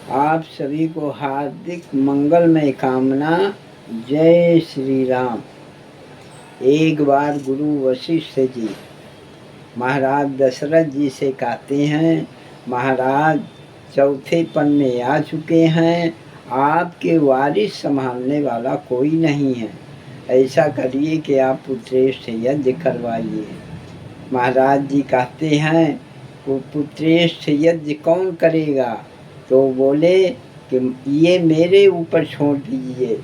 आप सभी को हार्दिक मंगलमय कामना। जय श्री राम। एक बार गुरु वशिष्ठ जी महाराज दशरथ जी से कहते हैं, महाराज चौथे पन में आ चुके हैं, आपके वारिस संभालने वाला कोई नहीं है। ऐसा करिए कि आप पुत्रेष्ठ यज्ञ करवाइए। महाराज जी कहते हैं, वो पुत्रेष्ठ यज्ञ कौन करेगा? तो बोले कि ये मेरे ऊपर छोड़ दीजिए,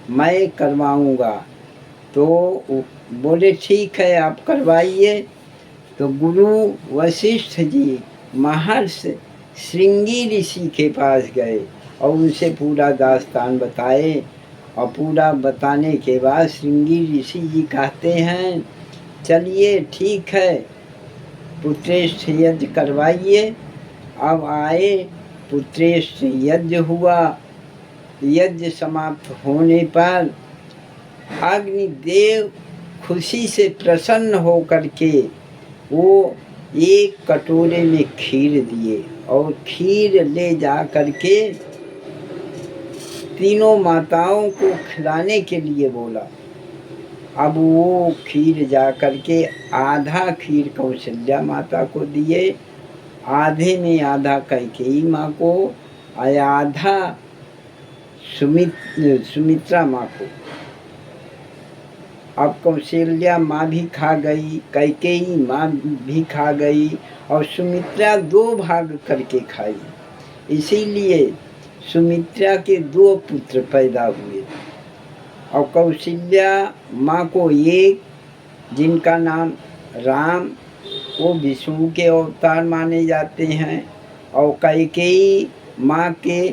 मैं करवाऊँगा। तो बोले ठीक है, आप करवाइए। तो गुरु वशिष्ठ जी महर्षि श्रृंगी ऋषि के पास गए और उनसे पूरा दास्तान बताए। और पूरा बताने के बाद श्रृंगी ऋषि जी कहते हैं, चलिए ठीक है, पुत्रेष्ठ यज्ञ करवाइए। अब आए, पुत्रेष्ठ यज्ञ हुआ। यज्ञ समाप्त होने पर अग्निदेव खुशी से प्रसन्न होकर के वो एक कटोरे में खीर दिए और खीर ले जा कर के तीनों माताओं को खिलाने के लिए बोला। अब वो खीर जा कर के आधा खीर कौशल्या माता को दिए, आधे में आधा कैकेयी माँ को और आधा सुमित्रा माँ को। अब कौशल्या माँ भी खा गई, कैकेयी माँ भी खा गई और सुमित्रा 2 भाग करके खाई। इसीलिए सुमित्रा के 2 पुत्र पैदा हुए और कौशल्या माँ को एक, जिनका नाम राम, वो विष्णु के अवतार माने जाते हैं, और कैकेयी माँ के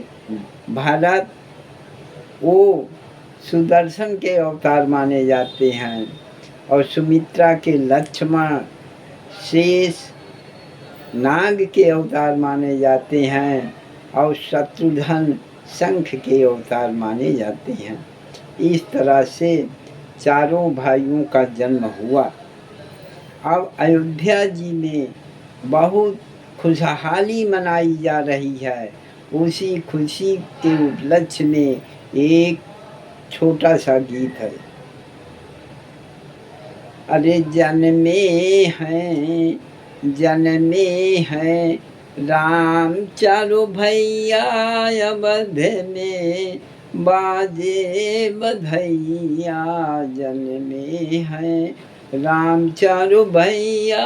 भरत, वो सुदर्शन के अवतार माने जाते हैं, और सुमित्रा के लक्ष्मण, शेष, नाग के अवतार माने जाते हैं, और शत्रुघ्न शंख के अवतार माने जाते हैं। इस तरह से चारों भाइयों का जन्म हुआ। अब अयोध्या जी में बहुत खुशहाली मनाई जा रही है। उसी खुशी के उपलक्ष्य में एक छोटा सा गीत है। अरे जन्मे हैं राम चारों भैया, अवध में बाजे बधैया। जन्मे हैं राम चारों भैया,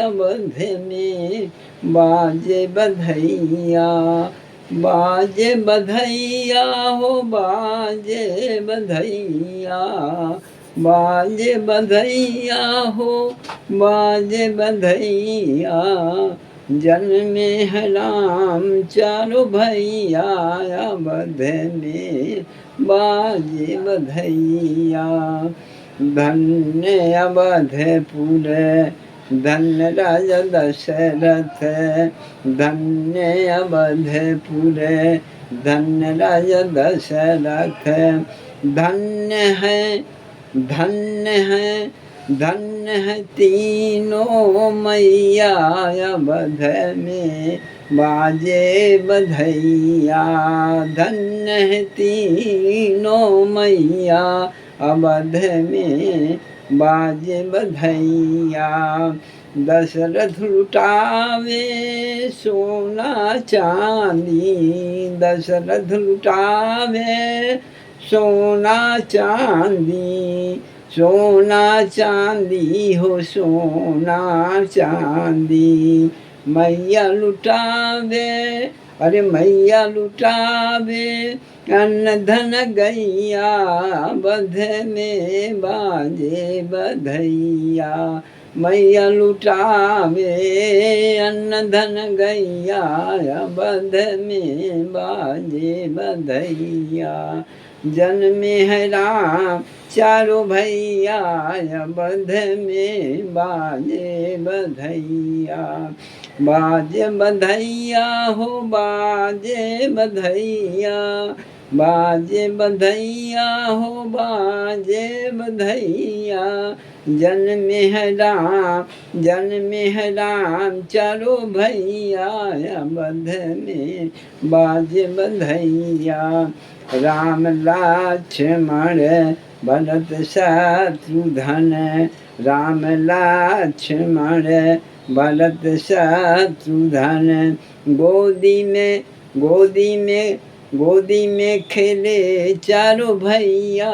अवध में बाजे बधैया। बाजे बधैया हो बाजे बधैया, बाजे बधैया हो बाजे बधैया। जन्मे है राम चारों भैया, अवध में बाजे बधैया। धन्य अवधपुर धन्य राजा दशरथ, धन्य अवधपुर धन्य राजा दशरथ। धन्य है धन्य है धन्य है तीनों मैया, अवध में बाजे बधैया। धन्य है तीनों मैया, अवध में बाजे बधैया। दशरथ लुटावे सोना चांदी, दशरथ लुटावे सोना चांदी। सोना चांदी हो सोना चांदी, मैया लुटावे, अरे मैया लुटावे अन्न धन गैया। बध में बाजे बधैया, मैया लुटावे अन्न धन गैया। बध में बाजे बधैया। जन्मे है राम चारों भैया, बध में बाजे बधैया। बाजे बधैया हो बाजे बधैया। बाजे बधैया हो बाजे बधैया, जन्मे है राम चारो भैया, बध में बाजे बधैया। राम लक्ष्मण भरत शत्रुघ्न, राम लक्ष्मण भरत शत्रुघ्न, गोदी में खेले चारों भैया,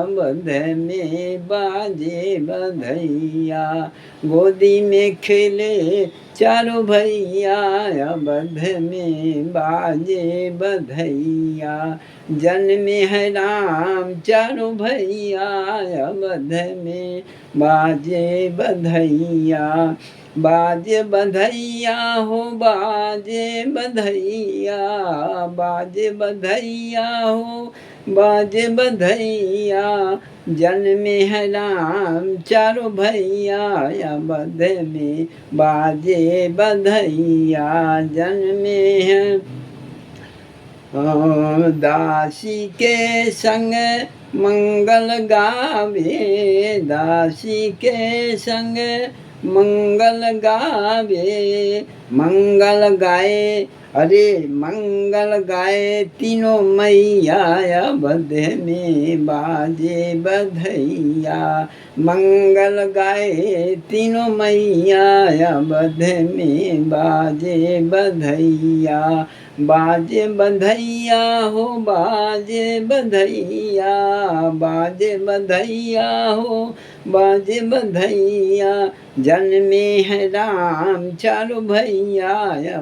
बध में बाजे बधैया। गोदी में खेले चारों भैया, बध में बाजे बधैया। जन्मे है राम चारों भैया, बध में बाजे बधैया। बाजे बधैया हो बाजे बधैया, बाजे बधैया हो बाजे बधैया, जन्मे है राम चारों भैया, बध में बाजे बधैया। जन्मे है दासी के संग मंगल गावे, दासी के संग मंगल गावे। मंगल गाए मंगल गाए तीनों मैया, बध में बाजे बधैया। मंगल गाए तीनों मैया, बध में बाजे बधैया। बाजे बधैया हो बाजे बधैया, बाजे बधैया हो बाजे बधैया, जन्मे है राम चारों भैया,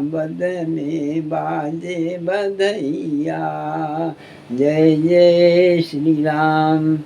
बध में बाजे बधैया। जय जय श्री राम।